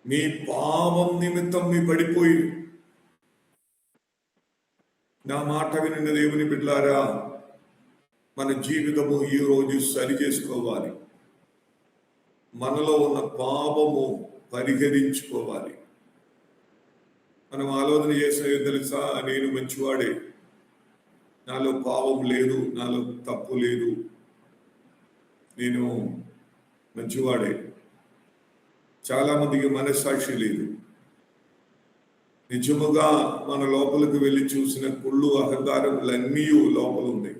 మీ పాపం నిమిత్తం మీ పడిపోయి. నా మాట వినిన దేవుని బిడ్డలారా, మన జీవితము ఈ రోజు సరి చేసుకోవాలి. మనలో ఉన్న పాపము పరిహరించుకోవాలి. మనం ఆలోచన చేసిన తెలుసా, నేను మంచివాడే, నాలో పాపం లేదు, నాలో తప్పు లేదు, నేను మంచివాడే. చాలా మందికి మనస్సాక్షి లేదు. నిజముగా మన లోపలికి వెళ్ళి చూసిన కుళ్ళు అహంకారములన్నీ లోపల ఉన్నాయి.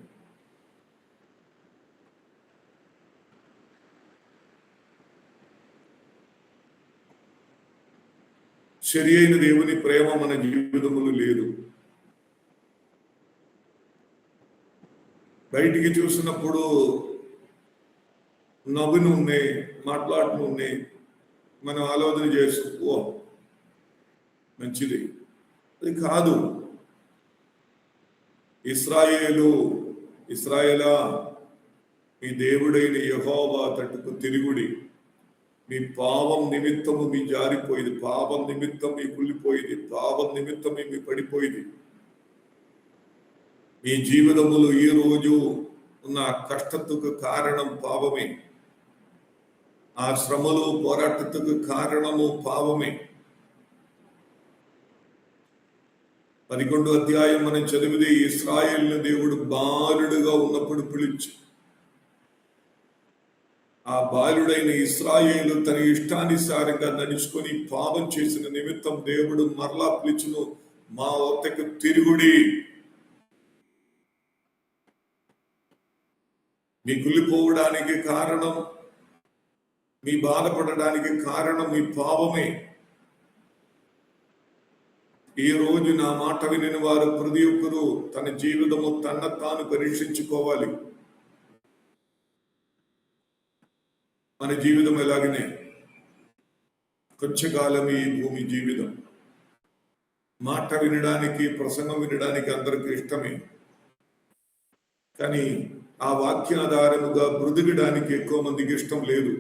సరి అయిన దేవుని ప్రేమ మన జీవితములు లేదు. బయటికి చూసినప్పుడు నవ్వును ఉన్నాయి, మాట్లాడుతూ ఉన్నాయి. మనం ఆలోచన చేసుకో మంచిది. అది కాదు. ఇశ్రాయేలా, మీ దేవుడైన యెహోవా తట్టుకు తిరుగుడి. మీ పాపం నిమిత్తము మీ జారిపోయింది, పాపం నిమిత్తం మీ కుళ్ళిపోయింది, పాపం నిమిత్తం మీ పడిపోయింది. మీ జీవితములు ఈ రోజు ఉన్న కష్టத்துக்கு కారణం పాపమే. ఆ శ్రమలు పోరాటத்துக்கு కారణము పాపమే. 11వ అధ్యాయం మనం చదివితే, ఇశ్రాయేలును దేవుడు బాలుడుగా ఉన్నప్పుడు పిలిచి, ఆ బాలుడైన ఇశ్రాయేలు తన ఇష్టానుసారంగా నడుచుకొని పాపం చేసిన నిమిత్తం దేవుడు మరలా పిలుచును, మా వద్దకు తిరుగుడి. మీ కుళ్ళిపోవడానికి కారణం, మీ బాధపడడానికి కారణం మీ పాపమే. ఈ రోజు నా మాట వినిన వారు ప్రతి ఒక్కరూ తన జీవితము తాను పరీక్షించుకోవాలి. మన జీవితం ఎలాగనే కొంచెంకాలం ఈ భూమి జీవితం. మాట వినడానికి, ప్రసంగం వినడానికి అందరికీ ఇష్టమే, కానీ ఆ వాక్యాధారముగా బ్రతుకడానికి ఎక్కువ మందికి ఇష్టం లేదు.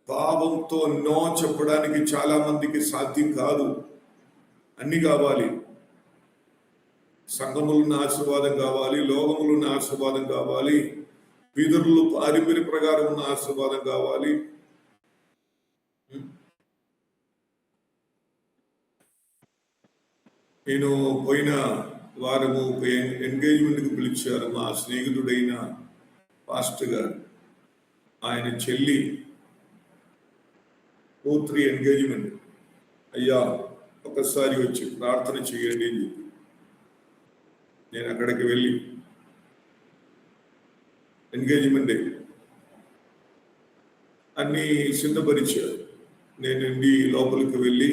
పాపంతో నో చెప్పడానికి చాలా మందికి సాధ్యం కాదు. అన్ని కావాలి. సంఘములున్న ఆశీర్వాదం కావాలి, లోకములున్న ఆశీర్వాదం కావాలి, పితరులు పారంపర్య ప్రకారం ఉన్న ఆశీర్వాదం కావాలి. నేను పోయిన వారము ఎంగేజ్మెంట్కి పిలిచారు. మా స్నేహితుడైన పాస్టర్ గారు, ఆయన చెల్లి కూతురి ఎంగేజ్మెంట్. అయ్యా ఒకసారి వచ్చి ప్రార్థన చేయండి అని చెప్పి నేను అక్కడికి వెళ్ళి, ఎంగేజ్మెంట్ అన్ని సిద్ధపరిచారు. నేను లోపలికి వెళ్ళి,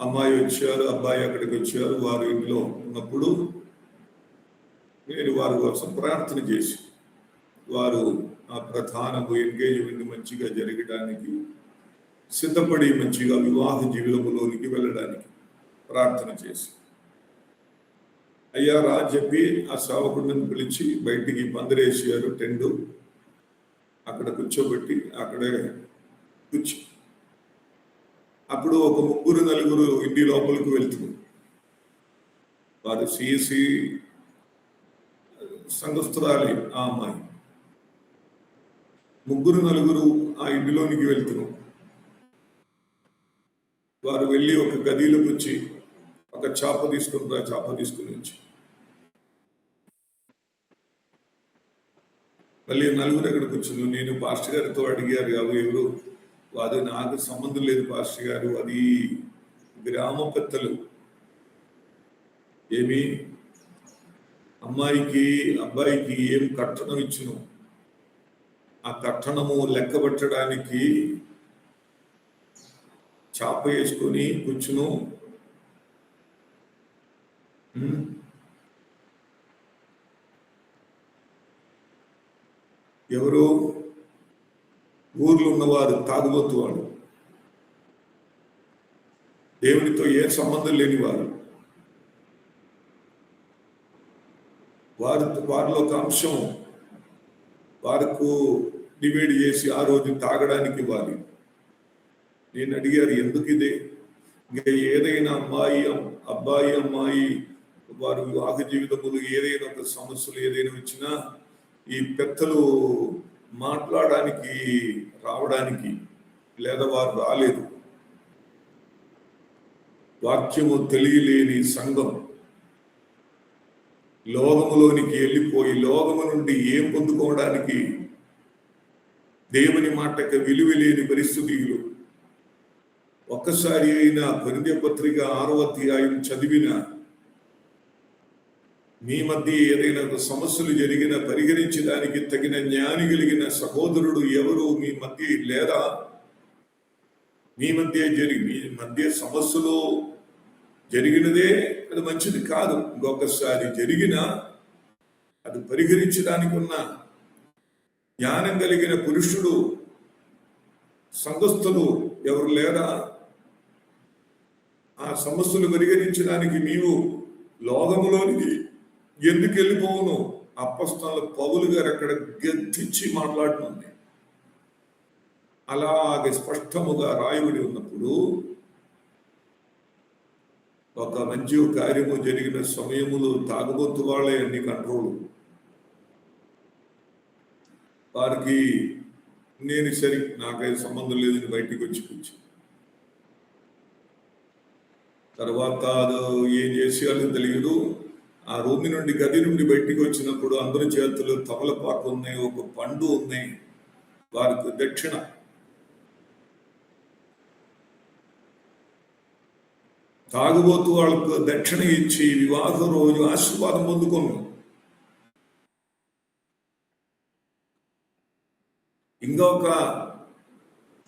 అమ్మాయి వచ్చారు, అబ్బాయి అక్కడికి వచ్చారు. వారు ఇంట్లో ఉన్నప్పుడు నేను వారి కోసం ప్రార్థన చేసి, వారు ఆ ప్రధానము ఎంగేజ్మెంట్ మంచిగా జరగడానికి సిద్ధపడి మంచిగా వివాహ జీవితంలోనికి వెళ్ళడానికి ప్రార్థన చేసి, అయ్యా రా చెప్పి ఆ సేవకుడిని పిలిచి బయటికి పందిరేసారు. టెండు అక్కడ కూర్చోబెట్టి అక్కడే కూర్చో. అప్పుడు ఒక 3-4 ఇంటి లోపలికి వెళ్తున్నారు. వారు సిఎస్సి సంఘస్థురాలి ఆ అమ్మాయి. 3-4 ఆ ఇంటిలోనికి వెళ్తున్నారు. వారు వెళ్ళి ఒక గదిలోకి వచ్చి ఒక చాప తీసుకుని వచ్చి మళ్ళీ 4 ఎక్కడికి వచ్చింది. నేను పాస్టర్ గారితో అడిగారు, ఎవరు అది నాకు సంబంధం లేదు పాస్టర్ గారు, అది గ్రామ పెద్దలు. ఏమి అమ్మాయికి అబ్బాయికి ఏం కట్నం ఇచ్చును, ఆ కట్టణము లెక్కబట్టడానికి చాప వేసుకొని కూర్చును. ఎవరు ఊర్లో ఉన్నవారు తాగుబోతు వాడు, దేవునితో ఏ సంబంధం లేని వారు. వారిలో ఒక అంశం, వారికి డివైడ్ చేసి ఆ రోజు తాగడానికి ఇవ్వాలి. నేను అడిగారు, ఎందుకు ఇదే? ఇంకా ఏదైనా అబ్బాయి అమ్మాయి వారి వివాహ జీవితములు ఏదైనా ఒక సమస్యలు ఏదైనా వచ్చినా ఈ పెద్దలు మాట్లాడడానికి రావడానికి, లేదా వారు రాలేదు, వాక్యము తెలియలేని సంఘం లోకములోనికి వెళ్ళిపోయి లోకము నుండి ఏం పొందుకోవడానికి దేవుని మాటకి విలువ లేని పరిస్థితులు. ఒక్కసారి అయినా కొరింథీ పత్రిక 6వ అధ్యాయం చదివిన మీ మధ్య ఏదైనా సమస్యలు జరిగిన పరిహరించడానికి తగిన జ్ఞాని కలిగిన సహోదరుడు ఎవరు మీ మధ్య లేదా? మీ మధ్య సమస్యలు జరిగినదే అది మంచిది కాదు. ఇంకొకసారి జరిగినా అది పరిహరించడానికి ఉన్న జ్ఞానం కలిగిన పురుషుడు సంఘస్థులు ఎవరు లేరా? ఆ సమస్యలు పరిహరించడానికి నీవు లోకములోనికి ఎందుకు వెళ్ళిపోవును? అపొస్తలుల పౌలు గారు అక్కడ గద్దించి మాట్లాడుతుంది. అలాగే స్పష్టముగా రాయబడి ఉన్నప్పుడు ఒక మంచి కార్యము జరిగిన సమయములు తాగబోతు వాళ్ళే అన్ని కంట్రోలు. వారికి నేను సరి నాకైతే సంబంధం లేదని బయటికి వచ్చి తర్వాత ఏం చేసేయాలో తెలియదు. ఆ రూమి నుండి గది నుండి బయటికి వచ్చినప్పుడు అందరి చేతులు తమలపాకు ఉన్నాయి, ఒక పండు ఉన్నాయి. వారికి దక్షిణ తాగుబోతు వాళ్ళకు దక్షిణ ఇచ్చి వివాహ రోజు ఆశీర్వాదం పొందుకున్నాం. ఇంకొక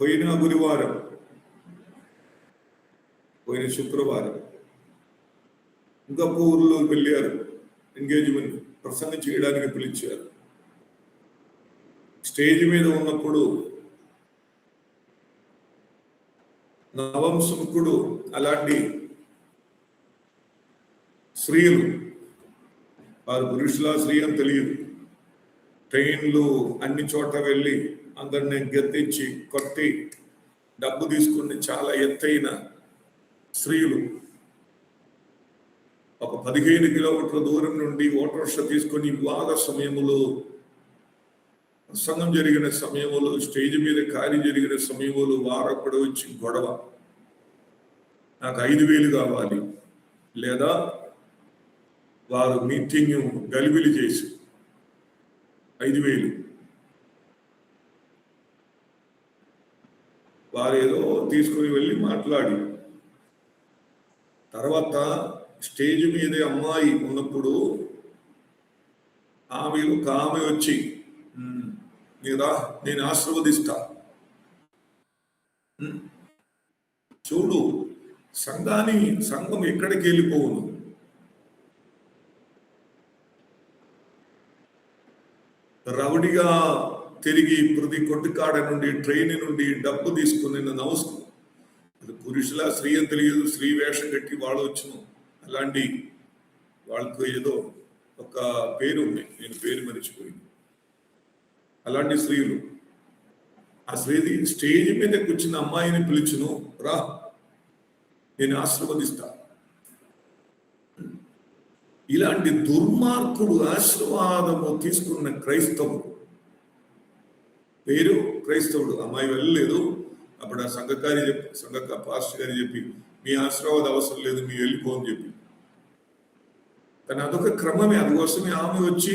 పోయిన గురువారం, పోయిన శుక్రవారం ఇంకొక ఊర్లో వెళ్ళారు. ఎంగేజ్మెంట్ ప్రసంగం చేయడానికి పిలిచారు. స్టేజ్ మీద ఉన్నప్పుడు నవంశముఖుడు అలాంటి స్త్రీలు, వారు పురుషుల స్త్రీ అని తెలియదు, ట్రైన్లు అన్ని చోట వెళ్ళి అందరిని గెత్తించి కొట్టి డబ్బు తీసుకుని చాలా ఎత్తైన స్త్రీలు ఒక 15 కిలోమీటర్ల దూరం నుండి ఓటోరిక్షా తీసుకొని వివాహ సమయములో, ప్రసంగం జరిగిన సమయములో, స్టేజ్ మీద కార్యం జరిగిన సమయములో వారొక్కడు వచ్చి గొడవ, నాకు 5,000 కావాలి, లేదా వారు మీటింగ్ గలిబిలి చేసి 5,000 వారు ఏదో తీసుకుని వెళ్ళి మాట్లాడి, తర్వాత స్టేజ్ మీద అమ్మాయి ఉన్నప్పుడు ఆమె వచ్చి నేను ఆశీర్వదిస్తా. చూడు, సంఘం ఎక్కడికి వెళ్ళిపోవును? రౌడిగా తిరిగి ప్రతి కొట్టుకాడ నుండి ట్రైన్ నుండి డబ్బు తీసుకుని నమస్కారం. అది పురుషుల స్త్రీ అని తెలియదు, స్త్రీ వేషం కట్టి వాళ్ళు వచ్చును. అలాంటి వాళ్ళకు ఏదో ఒక పేరు ఉంది, నేను పేరు మర్చిపోయింది. అలాంటి స్త్రీలు, ఆ స్త్రీ స్టేజ్ మీద కూర్చున్న అమ్మాయిని పిలుచును, రా నేను ఆశీర్వదిస్తా. ఇలాంటి దుర్మార్గుడు ఆశీర్వాదము తీసుకున్న క్రైస్తవుడు, పేరు క్రైస్తవుడు. అమ్మాయి వెళ్ళలేదు. అప్పుడు ఆ సంఘ పాస్టర్ గారు చెప్పి, మీ ఆశీర్వాదం అవసరం లేదు, మీ వెళ్ళిపో అని చెప్పి. కానీ అదొక క్రమమే. అందుకోసమే ఆమె వచ్చి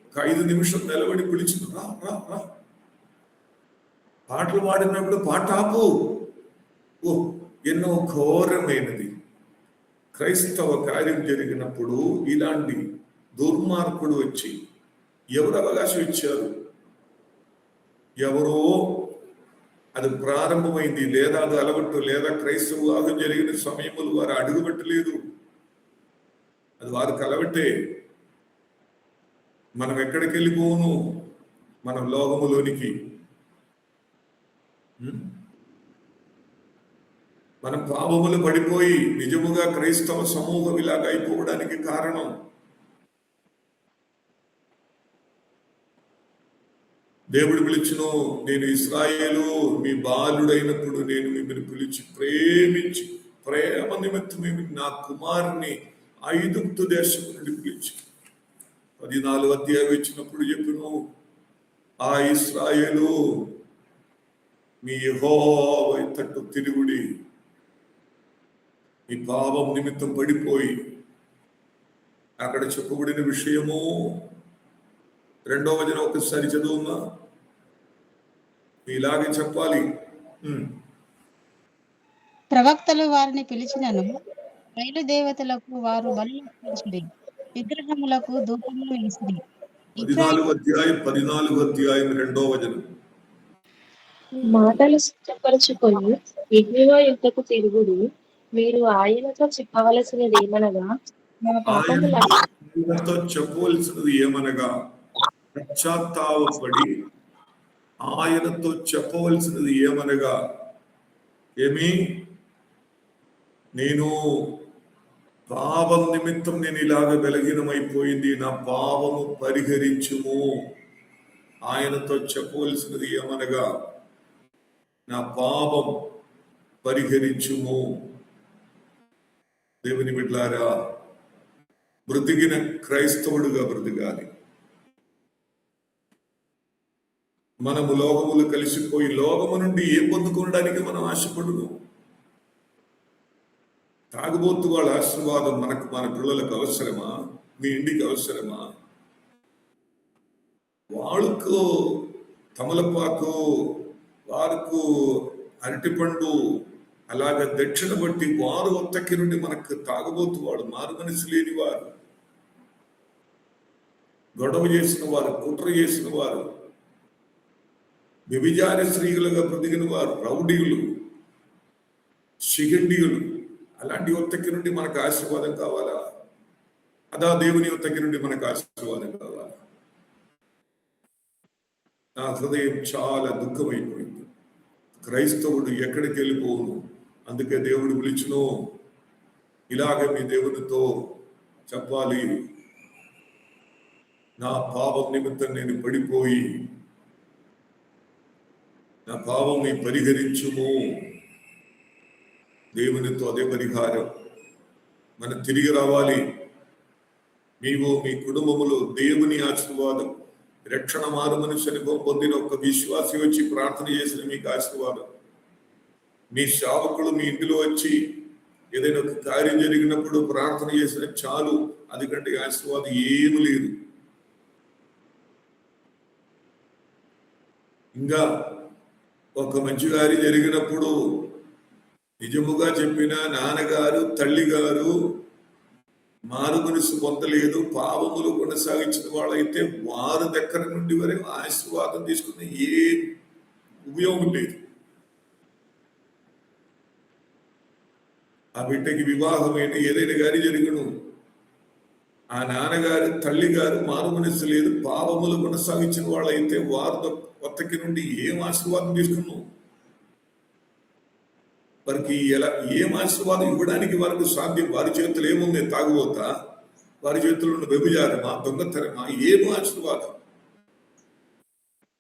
ఒక 5 నిమిషం నిలబడి పిలిచింది, రా రా రా. పాటలు పాడినప్పుడు పాట ఆపు. ఓ, ఎన్నో ఘోరమైనది. క్రైస్తవ కార్యం జరిగినప్పుడు ఇలాంటి దుర్మార్గుడు వచ్చి, ఎవరు అవకాశం ఇచ్చారు? ఎవరో అది ప్రారంభమైంది, లేదా అది అలవట్టు, లేదా క్రైస్తవ వివాహం జరిగిన సమయములు వారు అడుగుపెట్టలేదు. అది వారు కలవట్టే. మనం ఎక్కడికి వెళ్ళిపోను? మనం లోకములోనికి. మనం పాపములు పడిపోయి నిజముగా క్రైస్తవ సమూహం ఇలాగ అయిపోవడానికి కారణం దేవుడు పిలిచును, నేను ఇశ్రాయేలు మీ బాలుడైనప్పుడు నేను మిమ్మల్ని పిలిచి ప్రేమించి ప్రేమ నిమిత్తం నా కుమారుని ఐగుప్తు దేశం నుండి పిలిచి 14 అధ్యాయం ఇచ్చినప్పుడు చెప్పిను, ఆ ఇశ్రాయేలు మీ యెహోవా తట్టు తిరుగుడి, మీ పాపం నిమిత్తం పడిపోయి. అక్కడ చెప్పబడిన విషయము 2వ వచనం ఒకసారి చదువుమా. ఇలాగే చెప్పాలి. ప్రవక్తలు వారిని పిలిచినను బయలుదేవతలకు వారు బలులు అర్పించుడి, విగ్రహములకు ధూపములు వేసిరి. 14వ అధ్యాయం 2వ వచనం. మాటలు సిద్ధపరచుకొని యెహోవా యొద్దకు తిరుగుడు, మీరు ఆయనతో చెప్పవలసినది ఏమనగా, ఆయనతో చెప్పవలసినది ఏమనగా పశ్చాత్తాపడి ఆయనతో చెప్పవలసినది ఏమనగా ఏమి, నేను పాపం నిమిత్తం నేను ఇలాగ బలహీనమైపోయింది, నా పాపము పరిహరించుము. ఆయనతో చెప్పవలసినది ఏమనగా నా పాపం పరిహరించుము. దేవుని బిడ్డలారా, బ్రతికిన క్రైస్తవుడుగా బ్రతకాలి. మనము లోకములు కలిసిపోయి లోకము నుండి ఏం పొందుకోవడానికి మనం ఆశపడును? తాగుబోతు వాళ్ళ ఆశీర్వాదం మన పిల్లలకు అవసరమా? మీ ఇంటికి అవసరమా? వాళ్ళకు తమలపాకు, వారికి అరటిపండు, అలాగే దక్షిణ బట్టి వారు ఒత్తకి నుండి మనకు తాగబోతు వాడు, మారు మనసు లేని వారు, గొడవ చేసిన వారు, కుట్ర చేసిన వారు, వ్యభిచార స్త్రీలుగా బ్రతికిన వారు, రౌడీలు, శిఖండియులు, అలాంటి ఒత్తకి నుండి మనకు ఆశీర్వాదం కావాలా? అదా దేవుని ఒత్తకి నుండి మనకు ఆశీర్వాదం కావాలా? నా హృదయం చాలా దుఃఖమైపోయింది. క్రైస్తవుడు ఎక్కడికి వెళ్ళిపోను. అందుకే దేవుడు పిలిచును, ఇలాగ మీ దేవునితో చెప్పాలి, నా పాపం నిమిత్తం నేను పడిపోయి నా పాపం నీ పరిహరించుము. దేవునితో అదే పరిహారం. మనం తిరిగి రావాలి. నీవు మీ కుటుంబములో దేవుని ఆశీర్వాదం, రక్షణ మారు మనిషి అనుభవం పొందిన ఒక విశ్వాసి వచ్చి ప్రార్థన చేసిన మీకు ఆశీర్వాదం. మీ సేవకులు మీ ఇంటిలో వచ్చి ఏదైనా ఒక కార్యం జరిగినప్పుడు ప్రార్థన చేసిన చాలు, అందుకంటే ఆశీర్వాదం ఏమి లేదు. ఇంకా ఒక మంచి కార్యం జరిగినప్పుడు నిజముగా చెప్పిన నాన్నగారు తల్లిగారు మారు మనసు పొందలేదు, పాపములు కొనసాగించిన వాళ్ళైతే వారి దగ్గర నుండి వరకు ఆశీర్వాదం తీసుకున్న ఏ ఉపయోగం లేదు. ఆ బిడ్డకి వివాహమైన ఏదైనా గారి జరుగును, ఆ నాన్నగారు తల్లిగారు మారు మనసు లేదు, పాపములు కొనసాగించిన వాళ్ళైతే వారి కొత్తకి నుండి ఏం ఆశీర్వాదం తీసుకున్నావు? వారికి ఎలా ఏం ఆశీర్వాదం ఇవ్వడానికి వారికి సాధ్యం? వారి చేతులు ఏముంది? తాగుబోతా? వారి చేతుల్లో ఉన్న వ్యభిచారమా, దొంగతనమా? ఏం ఆశీర్వాదం?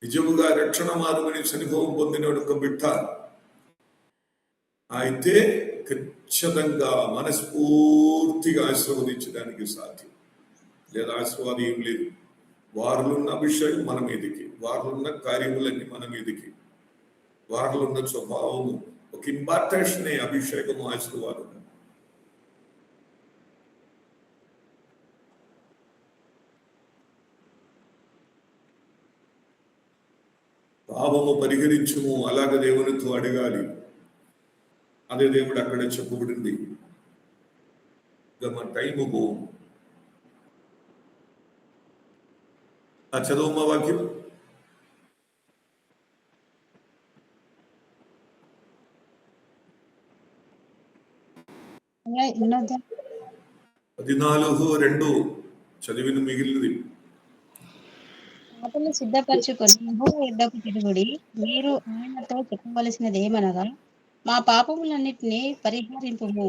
నిజముగా రక్షణ మారుమని అనుభవం పొందిన ఒక బిడ్డ అయితే ఖచ్చితంగా మనస్ఫూర్తిగా ఆశీర్వదించడానికి సాధ్యం. లేదా ఆశీర్వాదం ఏం లేదు. వారిలో ఉన్న అభిషేకం మన మీదకి, వారిలో ఉన్న కార్యములన్నీ మన మీదకి, వారిలో ఉన్న స్వభావము ఒక ఇంపార్టేషన్, అభిషేకము, ఆశీర్వాదం. పాపము పరిహరించుము, అలాగ దేవునితో అడగాలి. అదే దేవుడు అక్కడ చెప్పబడింది. ఇక మన టైము పోవు. ఆ చదువు వాక్యం. ఎన్నో 14:2 చదివిన మిగిలినది. మాటలు సిద్ధపరచుకొని యెహోవా యొద్దకు తిరుగుడి, మీరు ఆయనతో చెప్పవలసినది ఏమనగా, మా పాపములన్నిటినీ పరిహరింపుము.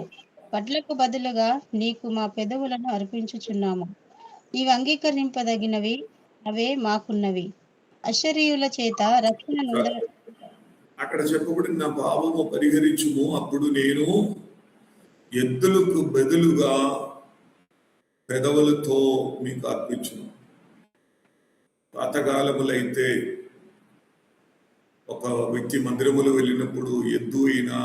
వడ్లకు బదులుగా నీకు మా పెదవులను అర్పించుచున్నాము. నీవు అంగీకరింపదగినవి అవే మాకున్నవి. అశరీయుల చేత రక్షణ నొంద అక్కడ చెప్పబడి నా పాపము పరిహరించుము, అప్పుడు నేను ఎద్దులకు బదులుగా పెదవులతో మీకు అర్పించును. పాతకాలములైతే ఒక వ్యక్తి మందిరములు వెళ్ళినప్పుడు ఎద్దు అయినా,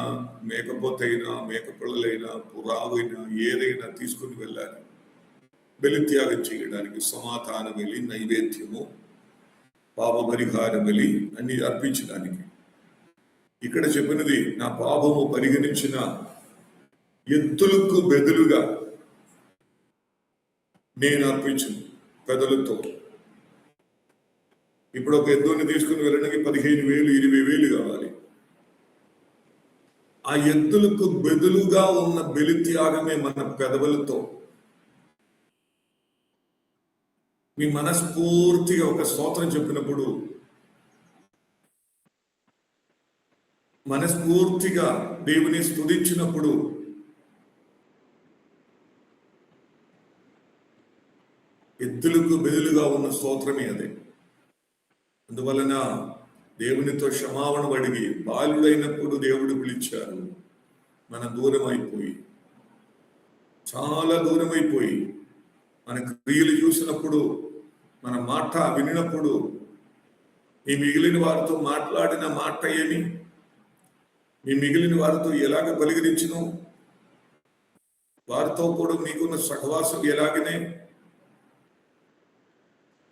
మేకపోతైనా, మేకపిల్లలైనా, పురావైనా ఏదైనా తీసుకుని వెళ్ళాలి బలిత్యాగం చేయడానికి. సమాధాన బలి, నైవేద్యము, పాప పరిహార బలి అన్ని అర్పించడానికి. ఇక్కడ చెప్పినది నా పాపము పరిగణించిన ఎద్దులకు బదులుగా నేను అర్పించను పెదలతో. ఇప్పుడు ఒక ఎద్దుని తీసుకుని వెళ్ళడానికి 15,000, 20,000 కావాలి. ఆ ఎద్దులకు బదులుగా ఉన్న బలి త్యాగమే మన పెదవులతో. మీ మనస్ఫూర్తిగా ఒక స్తోత్రం చెప్పినప్పుడు, మనస్ఫూర్తిగా దేవుని స్తుతించినప్పుడు ఎద్దులకు బదులుగా ఉన్న స్తోత్రమే అదే. అందువలన దేవునితో క్షమాపణ అడిగి, బాలుడైనప్పుడు దేవుడు పిలిచారు, మన దూరం అయిపోయి, చాలా దూరం అయిపోయి, మన క్రియలు చూసినప్పుడు, మన మాట వినినప్పుడు, మీ మిగిలిన వారితో మాట్లాడిన మాట ఏమి, మీ మిగిలిన వారితో ఎలాగ పలికించును, వారితో కూడా మీకున్న సహవాసం ఎలాగనే,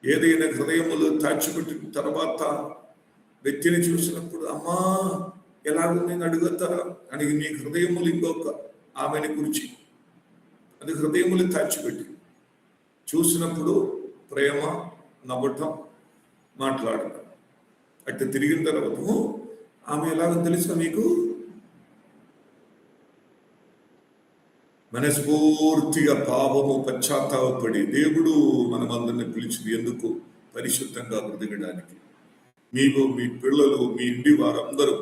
ఏదైనా హృదయములు దాచిపెట్టిన తర్వాత వ్యక్తిని చూసినప్పుడు అమ్మా ఎలాగుంది అడుగుతారా అని నీ హృదయములు ఇంకొక ఆమెను గురించి అది హృదయములు దాచిపెట్టి చూసినప్పుడు ప్రేమ, నవ్వటం, మాట్లాడటం. అట్లా తిరిగిన తర్వాత ఆమె ఎలాగో తెలుసా మీకు, మనస్ఫూర్తిగా పాపము పశ్చాత్తాపడి దేవుడు మనమందరిని పిలిచింది ఎందుకు? పరిశుద్ధంగా బ్రతకడానికి. మీకు, మీ పిల్లలు, మీ ఇంటి వారందరూ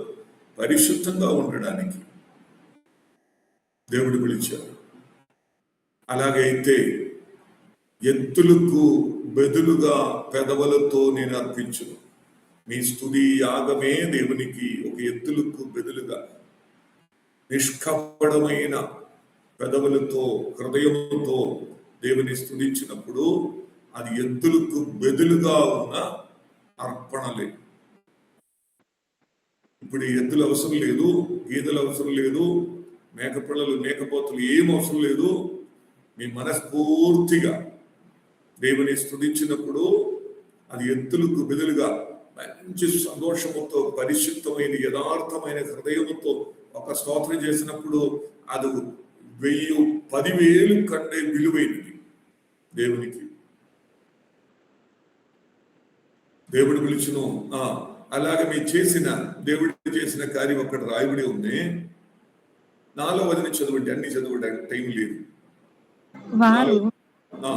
పరిశుద్ధంగా ఉండడానికి దేవుడు పిలిచారు. అలాగైతే ఎద్దులకు బదులుగా పెదవులతో నేను అర్పించును. మీ స్తుతి యాగమే దేవునికి ఒక ఎద్దులకు బదులుగా నిష్కపటమైన పెదవులతో, హృదయముతో దేవుని స్తుతించినప్పుడు అది ఎద్దులకు బదులుగా ఉన్న అర్పణలే. ఇప్పుడు ఎద్దులు అవసరం లేదు, గీదలు అవసరం లేదు, మేకపిల్లలు, మేకపోతులు ఏం అవసరం లేదు. మీ మనస్ఫూర్తిగా దేవుని స్తుతించినప్పుడు అది ఎద్దులకు బదులుగా మంచి సంతోషముతో, పరిశుద్ధమైన యథార్థమైన హృదయముతో ఒక స్తోత్రం చేసినప్పుడు అది 1000, 10,000 కంటే విలువైనది దేవునికి. దేవుడు పిలుచును. అలాగే మీరు చేసిన, దేవుడు చేసిన కార్యం అక్కడ రాయబడి ఉంది. 4వ వచనం చదవండి, అన్ని చదవడానికి టైం లేదు.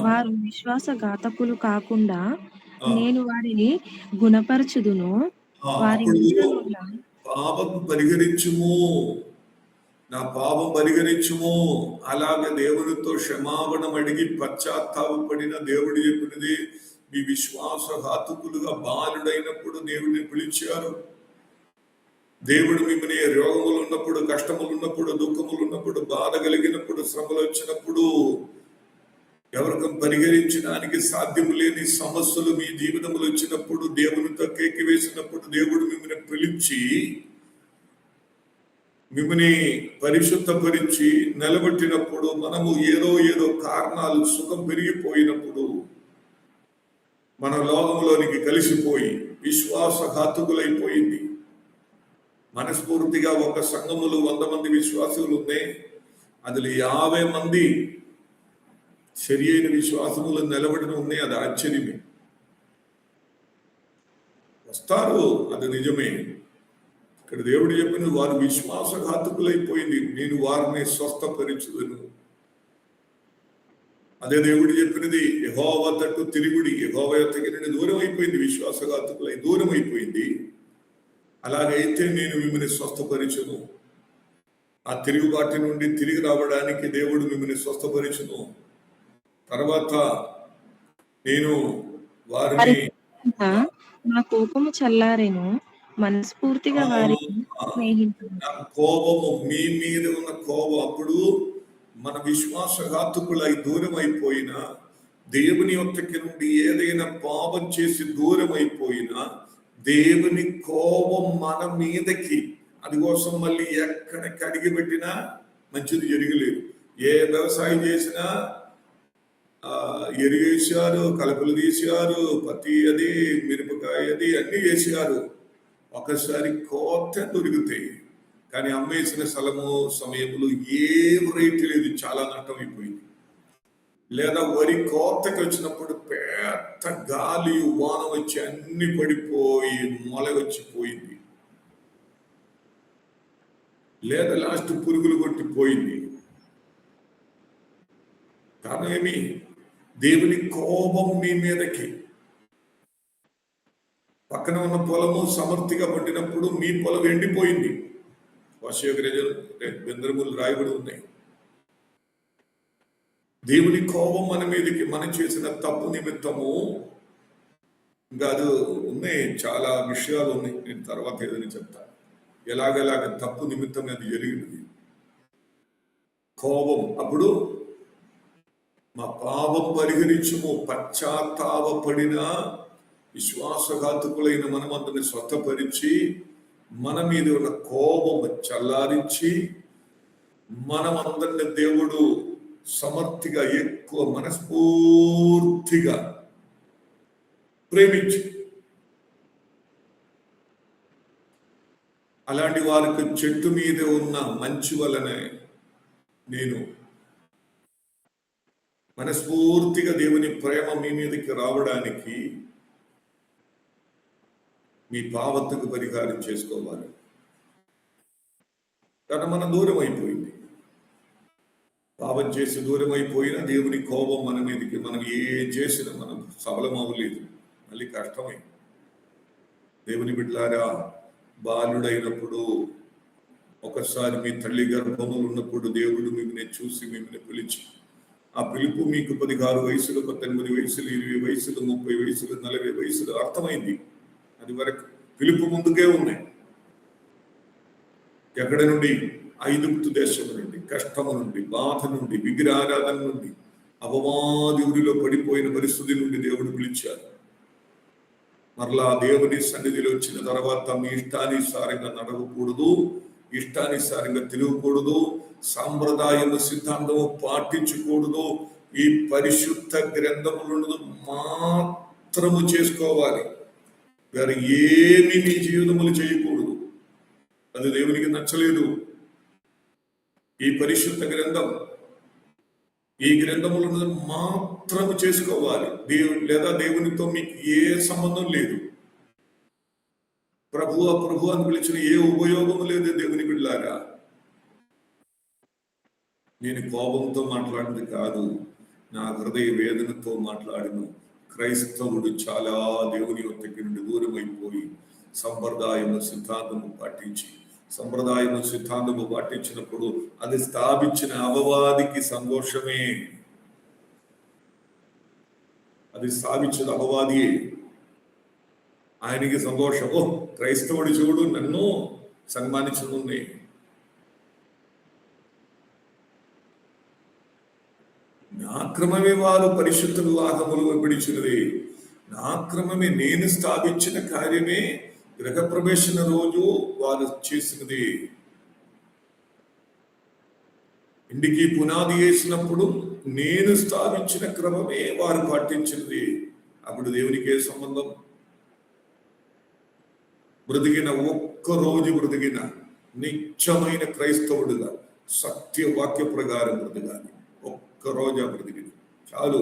వారు విశ్వాసఘాతకులు కాకుండా నేను వారిని గుణపరచుదును. వారి పాపం పరిహరించుము, నా పాపం పరిహరించుము. అలాగే దేవునితో క్షమాపణం అడిగి పశ్చాత్తాపడిన దేవుడు చెప్పినది, మీ విశ్వాసఘాతకులుగా బాలుడైనప్పుడు దేవుడిని పిలిచారు. దేవుడు మిమ్మల్ని రోగములు ఉన్నప్పుడు, కష్టములు ఉన్నప్పుడు, దుఃఖములు ఉన్నప్పుడు, బాధ కలిగినప్పుడు, శ్రమలు వచ్చినప్పుడు, ఎవరికి పరిహరించడానికి సాధ్యము లేని సమస్యలు మీ జీవితంలో వచ్చినప్పుడు, దేవునితో కేకి వేసినప్పుడు, దేవుడు మిమ్మల్ని పిలిచి మిమ్మల్ని పరిశుద్ధపరిచి నిలబెట్టినప్పుడు, మనము ఏదో కారణాలు సుఖం పెరిగిపోయినప్పుడు మన లోకంలోనికి కలిసిపోయి విశ్వాసఘాతకులైపోయింది. మనస్ఫూర్తిగా ఒక సంఘములు 100 మంది విశ్వాసులు ఉన్నాయి, అందులో 50 మంది సరి అయిన విశ్వాసములు నిలబడిన ఉన్నాయి. అది ఆశ్చర్యమే. వస్తారు, అది నిజమే. ఇక్కడ దేవుడు చెప్పిన వారు విశ్వాసఘాతకులైపోయింది, నేను వారిని స్వస్థపరిచుదును. అదే దేవుడు చెప్పినది, యెహోవా తట్టు తిరుగుడి, యెహోవా తగిన దూరం అయిపోయింది, విశ్వాసఘాతకులై దూరం అయిపోయింది. అలాగైతే నేను మిమ్మల్ని స్వస్థపరిచును. ఆ తిరుగుబాటు నుండి తిరిగి రావడానికి దేవుడు మిమ్మల్ని స్వస్థపరిచును. తర్వాత నేను వారిని నా కోపము చల్లారెను, మనస్ఫూర్తిగా వారిని ఆ, స్నేహింతును. నా కోపము మీ మీద ఉన్న కోపం అప్పుడు మన విశ్వాసఘాతకులై దూరం అయిపోయినా, దేవుని యొక్కకి నుండి ఏదైనా పాపం చేసి దూరం అయిపోయినా, దేవుని కోపం మన మీదకి అది కోసం మళ్ళీ ఎక్కడికి అడిగిపెట్టినా మంచిది జరగలేదు. ఏ వ్యవసాయం చేసినా ఎరుగేసారు, కలుపులు తీసారు, పత్తి అది, మిరపకాయ అది అన్ని వేసారు. ఒకసారి కోత దొరుకుతాయి, కానీ అమ్మేసిన స్థలము సమయంలో ఏం రేటు లేదు, చాలా నష్టం అయిపోయింది. లేదా వరి కోతకి వచ్చినప్పుడు పెద్ద గాలి వాన వచ్చి అన్ని పడిపోయి మొల వచ్చిపోయింది, లేదా లాస్ట్ పురుగులు కొట్టిపోయింది. కారణం ఏమి? దేవుని కోపం మీ మీదకి. పక్కన ఉన్న పొలము సమృద్ధిగా పండినప్పుడు మీ పొలం ఎండిపోయింది. బెందరములు రాయబడి ఉన్నాయి. దేవుని కోపం మన మీదకి, మనం చేసిన తప్పు నిమిత్తము. ఇంకా అది ఉన్నాయి, చాలా విషయాలు ఉన్నాయి, నేను తర్వాత ఏదని చెప్తాను. ఎలాగెలాగ తప్పు నిమిత్తం అది జరిగినది. కోపం అప్పుడు మా పాపం పరిహరించుము, పశ్చాత్తాపడిన విశ్వాసఘాతకులైన మనమందరిని స్వస్థపరిచి మన మీద ఉన్న కోపం చల్లారించి మనమందరిని దేవుడు సమర్థిగా ఎక్కువ మనస్ఫూర్తిగా ప్రేమించి, అలాంటి వారికి చెట్టు మీద ఉన్న మంచు వలనే నేను మనస్ఫూర్తిగా దేవుని ప్రేమ మీ మీదకి రావడానికి మీ పాపత్తుకు పరిహారం చేసుకోవాలి. కానీ మనం దూరం అయిపోయింది, పాపం చేసి దూరం అయిపోయినా దేవుని కోపం మన మీదకి, మనం ఏం చేసినా మనం సఫలం అవ్వలేదు, మళ్ళీ కష్టమే. దేవుని బిడ్డలారా, బాలుడైనప్పుడు ఒకసారి మీ తల్లి గర్భములు ఉన్నప్పుడు దేవుడు మిమ్మల్ని చూసి మిమ్మల్ని పిలిచి, ఆ పిలుపు మీకు 16 వయసులు, 18 వయసులు, 20 వయసులు, 30 వయసులు, 40 వయసులు అర్థమైంది. అది వరకు పిలుపు ముందుకే ఉన్నాయి. ఎక్కడి నుండి? ఐగుప్తు దేశం నుండి, కష్టము నుండి, బాధ నుండి, విగ్రహారాధన నుండి, అపవాది ఊరిలో పడిపోయిన పరిస్థితి నుండి దేవుడు పిలిచారు. మరలా దేవుని సన్నిధిలో వచ్చిన తర్వాత మీ ఇష్టానుసారంగా నడవకూడదు, ఇష్టానుసారంగా తిరగకూడదు, సాంప్రదాయము సిద్ధాంతము పాటించకూడదు, ఈ పరిశుద్ధ గ్రంథములను మాత్రము చేసుకోవాలి, వేరే ఏమి మీ జీవితములు చేయకూడదు. అది దేవునికి నచ్చలేదు. ఈ పరిశుద్ధ గ్రంథం, ఈ గ్రంథములను మాత్రము చేసుకోవాలి. లేదా దేవునితో మీకు ఏ సంబంధం లేదు. ప్రభు అని పిలిచిన ఏ ఉపయోగము లేదు దేవుని బిడ్డలారా. నేను కోపంతో మాట్లాడింది కాదు, నా హృదయ వేదనతో మాట్లాడిను. క్రైస్తవుడు చాలా దేవుని యొక్కకి నుండి దూరం అయిపోయి సంప్రదాయము సిద్ధాంతము పాటించి, సంప్రదాయము సిద్ధాంతము పాటించినప్పుడు అది స్థాపించిన అపవాదికి సంతోషమే. అది స్థాపించిన అపవాదియే, ఆయనకి సంతోషం. ఓ, క్రైస్తవుడు చూడు నన్ను సన్మానించనుంది. నా క్రమమే వారు పరిశుద్ధ వివాహములు విడిచినది. నా క్రమమే, నేను స్థాపించిన కార్యమే గృహప్రవేశన రోజు వారు చేసినది. ఇంటికి పునాది వేసినప్పుడు నేను స్థాపించిన క్రమమే వారు పాటించినది. అప్పుడు దేవునికి ఏ సంబంధం? బ్రతికిన ఒక్కరోజు బ్రతికిన నిత్యమైన క్రైస్తవుడుగా సత్యవాక్య ప్రకారం బ్రతకాలి. ఒక్కరోజు బ్రతికింది చాలు.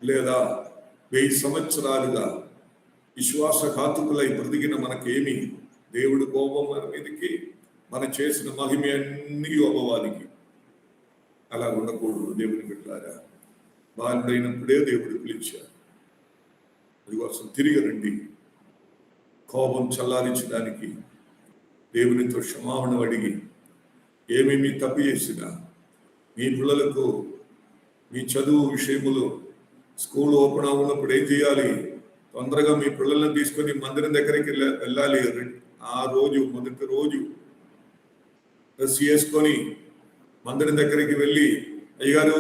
లేదా 1000 సంవత్సరాలుగా విశ్వాసఘాతుకులై బ్రతికిన మనకేమి? దేవుడు కోపం మన మీదకి, మనం చేసిన మహిమ అన్ని అపవాదికి. అలా ఉండకూడదు దేవుని బిడ్డలారా. బాలుడైనప్పుడే దేవుడు పిలిచారు. అందుకోసం తిరిగి రండి. కోపం చల్లారించడానికి దేవునితో క్షమాపణ అడిగి, ఏమేమి తప్పు చేసినా, మీ పిల్లలకు మీ చదువు విషయములో స్కూల్ ఓపెన్ అవునప్పుడు ఏం చేయాలి? తొందరగా మీ పిల్లల్ని తీసుకొని మందిరం దగ్గరికి వెళ్ళాలి. ఆ రోజు మొదటి రోజు డ్రెస్ చేసుకొని మందిరం దగ్గరికి వెళ్ళి, అయ్యగారు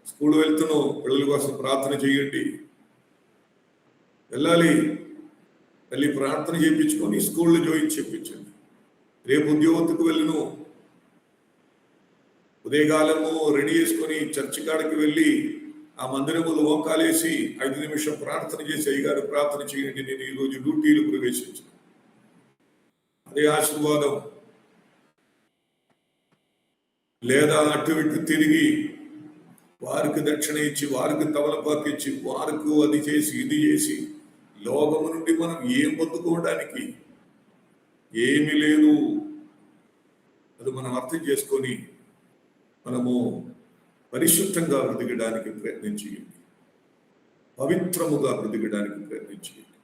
స్కూల్ వెళ్తున్నాం, పిల్లల కోసం ప్రార్థన చేయండి, వెళ్ళాలి, వెళ్ళి ప్రార్థన చేయించుకొని స్కూల్లో జాయిన్ చేయించండి. రేపు ఉద్యోగத்துக்கு వెళ్ళను, ఉదయకాలము రెడీ చేసుకొని చర్చి కాడికి వెళ్ళి ఆ మందిరములు మోకాలేసి 5 నిమిషం ప్రార్థన చేసి, అయ్యగారు ప్రార్థన చేయండి, నేను ఈరోజు డ్యూటీలు ప్రవేశించాను. అదే ఆశీర్వాదం. లేదా అటు ఇటు తిరిగి వారికి దక్షిణ ఇచ్చి, వారికి తమలపాకు ఇచ్చి, వారికి అది చేసి ఇది చేసి, లోకము నుండి మనం ఏం పొందుకోవడానికి ఏమీ లేదు. అది మనం అర్థం చేసుకొని మనము పరిశుద్ధంగా బ్రతికడానికి ప్రయత్నం చేయండి, పవిత్రముగా బ్రతికడానికి ప్రయత్నం చేయండి.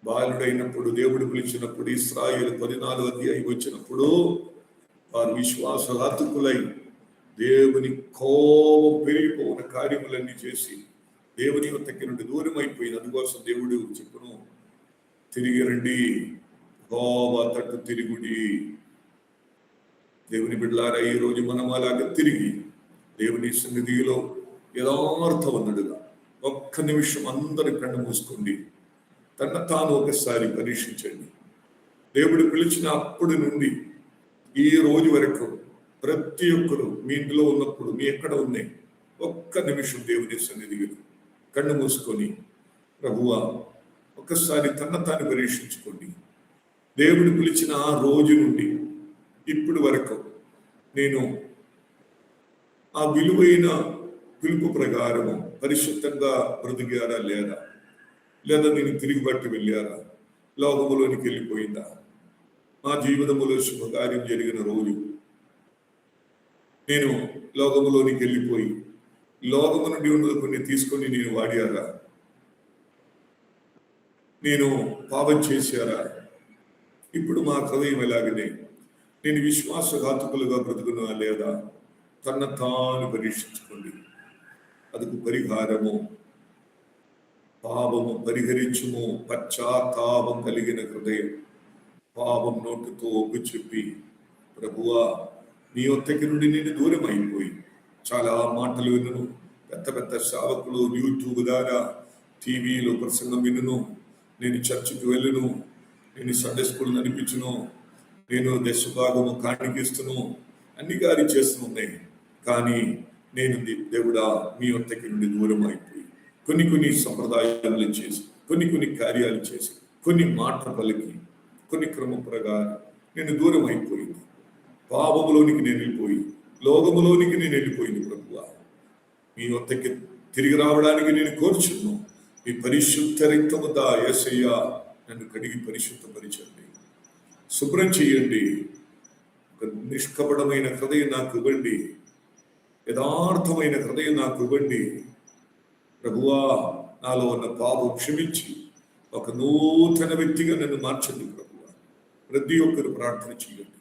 బాలుడైనప్పుడు దేవుడు పిలిచినప్పుడు ఇశ్రాయేలు 14వ అధ్యాయం వచ్చినప్పుడు వారు విశ్వాసఘాతకులై దేవుని కోపం పెరిగిపోయిన కార్యములన్నీ చేసి దేవుని యొద్దకి నుండి దూరం అయిపోయింది. అందుకోసం దేవుడు చెప్పును, తిరిగి రండి, యెహోవా తట్టు తిరుగుడి. దేవుని బిడ్డలారా, ఈ రోజు మనం అలాగే తిరిగి దేవుని సన్నిధిలో యథార్థవంతుడుగా ఒక్క నిమిషం అందరి కన్ను మూసుకోండి, తన తాను ఒకసారి పరీక్షించండి. దేవుడు పిలిచిన అప్పటి నుండి ఈ రోజు వరకు ప్రతి ఒక్కరు మీ ఇంట్లో ఉన్నప్పుడు, మీ ఎక్కడ ఉన్నాయి, ఒక్క నిమిషం దేవుని సన్నిధిలో కన్ను మూసుకొని, ప్రభువా ఒక్కసారి తన తాను పరీక్షించుకోండి. దేవుడు పిలిచిన ఆ రోజు నుండి ఇప్పటి వరకు నేను ఆ విలువైన పిలుపు ప్రకారము పరిశుద్ధంగా బ్రతికారా లేదా, లేదా నేను తిరిగి బట్టి వెళ్ళారా, లోకములోనికి వెళ్ళిపోయిందా, నా జీవితంలో శుభకార్యం జరిగిన రోజు నేను లోకములోనికి వెళ్ళిపోయి లోకము నుండి ఉన్నది కొన్ని తీసుకొని నేను వాడారా, నేను పాపం చేశారా, ఇప్పుడు మా హృదయం ఎలాగనే నేను విశ్వాసఘాతకులుగా బ్రతుకున్నా లేదా, తన తాను పరీక్షించుకోండి. అందుకు పరిహారము, పాపము పరిహరించుము, పశ్చాత్తాపం కలిగిన హృదయం, పాపం నోటుతో ఒప్పు చెప్పి, ప్రభువా నీ యొద్దకి నుండి నేను దూరం అయిపోయి చాలా మాటలు వినును, పెద్ద పెద్ద సేవకులు యూట్యూబ్ ద్వారా టీవీలో ప్రసంగం వినును, నేను చర్చికి వెళ్ళును, నేను సండే స్కూల్ నడిపించును, నేను దశభాగము కాణికిస్తును, అన్ని కార్యం చేస్తున్నాయి. కానీ నేను దేవుడా మీ యొద్దకి నుండి దూరం అయిపోయి కొన్ని సంప్రదాయాలు చేసి, కొన్ని కార్యాలు చేసి, కొన్ని మాటలు పలికి, కొన్ని క్రమ ప్రకారం నేను దూరం అయిపోయింది. పాపములోనికి నేను వెళ్ళిపోయి లోకములోనికి నేను వెళ్ళిపోయింది. ప్రభువా మీ వద్దకి తిరిగి రావడానికి నేను కోరుచున్నాను. మీ పరిశుద్ధ రక్తము దా యేసయ్యా, నన్ను కడిగి పరిశుద్ధపరచండి, శుభ్రం చేయండి. ఒక నిష్కపటమైన హృదయం నాకు ఇవ్వండి, యథార్థమైన హృదయం నాకు ఇవ్వండి. ప్రభువా నాలో ఉన్న పాపం క్షమించి ఒక నూతన వ్యక్తిగా నన్ను మార్చండి. ప్రభువా ప్రతి ఒక్కరు ప్రార్థన చేయండి.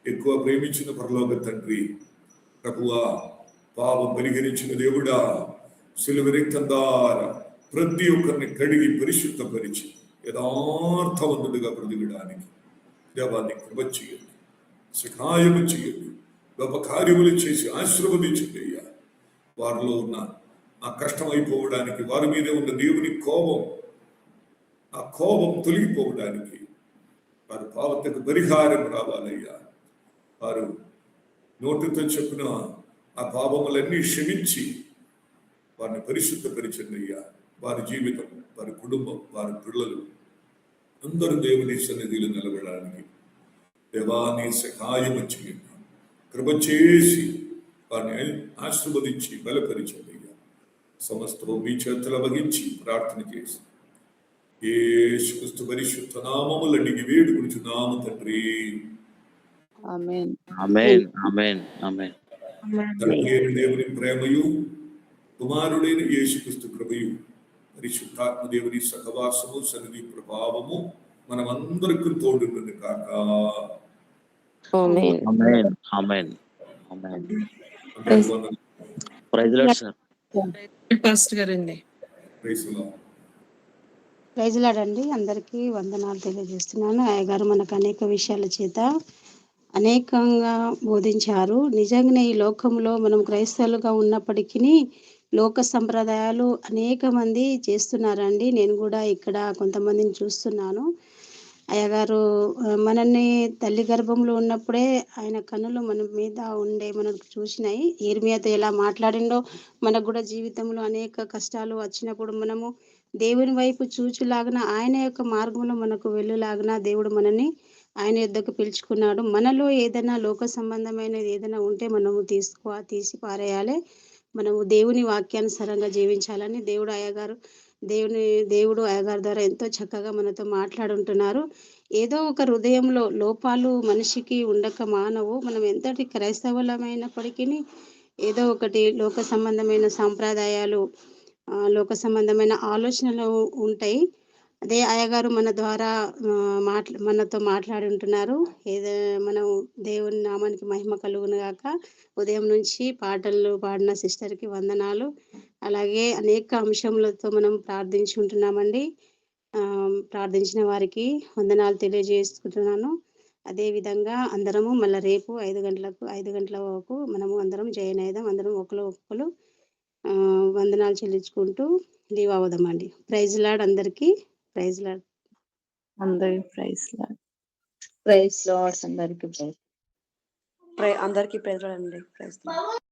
ఎక్కువ ప్రేమించిన పరలోక తండ్రి, ప్రభువా పాపం పరిహరించిన దేవుడా, సిలువ రక్తం ద్వారా ప్రతి ఒక్కరిని కడిగి పరిశుద్ధపరిచి యథార్థవంతుడిగా బ్రతికడానికి దేవాన్ని కృప చేయండి, సహాయము చేయండి, గొప్ప కార్యములు చేసి ఆశీర్వదించండి అయ్యా. వారిలో ఉన్న ఆ కష్టం అయిపోవడానికి, వారి మీద ఉన్న దేవుని కోపం, ఆ కోపం తొలగిపోవడానికి, వారి పాపతకు పరిహారం రావాలయ్యా. వారు నోటితో చెప్పిన ఆ పాపములన్నీ క్షమించి వారిని పరిశుద్ధపరిచండి అయ్యా. వారి జీవితం, వారి కుటుంబం, వారి పిల్లలు అందరూ దేవుని సన్నిధిలో నిలబడడానికి దేవాన్ని సహాయం చేయండి, కృప చేసి వారిని ఆశీర్వదించి బలపరిచండి అయ్యా. సమస్తం మీ చేతులు వహించి ప్రార్థన చేసి యేసుక్రీస్తు పరిశుద్ధ నామములు అడిగి వేడుకొనుచున్నాము తండ్రి. ఆమేన్. ఆమేన్ ఆమేన్ ఆమేన్. తండ్రి అయిన దేవుని ప్రేమయు, కుమారుడైన యేసుక్రీస్తు కృపయు, పరిశుద్ధాత్మ దేవుని సహవాసము, సన్నిధి ప్రభావము మనమందరికీ తోడుండును కాక. ఆమేన్. ఆమేన్ ఆమేన్ ఆమేన్. అందరికీ వందనాలు. Praise lord sir. పాస్టర్ గారండి. ప్రైస్లో ప్రైజ్ లార్డ్ అండి. అందరికీ వందనాలు తెలియజేస్తున్నాను. అయ్యగారు మనకు అనేక విషయాల చేత అనేకంగా బోధించారు. నిజంగానే ఈ లోకంలో మనం క్రైస్తవులుగా ఉన్నప్పటికీ లోక సంప్రదాయాలు అనేక మంది చేస్తున్నారండి. నేను కూడా ఇక్కడ కొంతమందిని చూస్తున్నాను. అయ్యగారు మనల్ని తల్లి గర్భంలో ఉన్నప్పుడే ఆయన కన్నులు మన మీద ఉండే మనకు చూసినాయి. ఇర్మియాతో ఎలా మాట్లాడిండో మనకు కూడా జీవితంలో అనేక కష్టాలు వచ్చినప్పుడు మనము దేవుని వైపు చూచులాగున ఆయన యొక్క మార్గంలో మనకు వెళ్ళులాగున దేవుడు మనల్ని ఆయన యొద్దకు పిలుచుకున్నాడు. మనలో ఏదైనా లోక సంబంధమైనది ఏదైనా ఉంటే మనము తీసి పారేయాలి. మనము దేవుని వాక్యానుసారంగా జీవించాలని దేవుడు అయ్యగారు ద్వారా ఎంతో చక్కగా మనతో మాట్లాడుంటున్నారు. ఏదో ఒక హృదయంలో లోపాలు మనిషికి ఉండక మానవు. మనం ఎంతటి క్రైస్తవులమైనప్పటికీ ఏదో ఒకటి లోక సంబంధమైన సాంప్రదాయాలు, లోక సంబంధమైన ఆలోచనలు ఉంటాయి. అదే అయ్యగారు మన ద్వారా మనతో మాట్లాడి ఉంటున్నారు. మనం దేవుని నామానికి మహిమ కలుగును గాక. ఉదయం నుంచి పాటలు పాడిన సిస్టర్కి వందనాలు. అలాగే అనేక అంశములతో మనం ప్రార్థించుకుంటున్నామండి. ప్రార్థించిన వారికి వందనాలు తెలియజేసుకుంటున్నాను. అదేవిధంగా అందరము మళ్ళీ రేపు 5 గంటల వరకు మనము అందరం జాయిన్ అయిదాం. అందరం ఒకరు వందనాలు చెల్లించుకుంటూ లీవ్ అవుదామండి. ప్రైజ్ లార్డ్ అందరికీ. Praise Lord. అందరి ప్రైజ్ లార్డ్. ప్రైజ్ లార్డ్స్ అందరికీ అందరికీ ప్రైజ్ లార్డ్ అండి. Praise lord.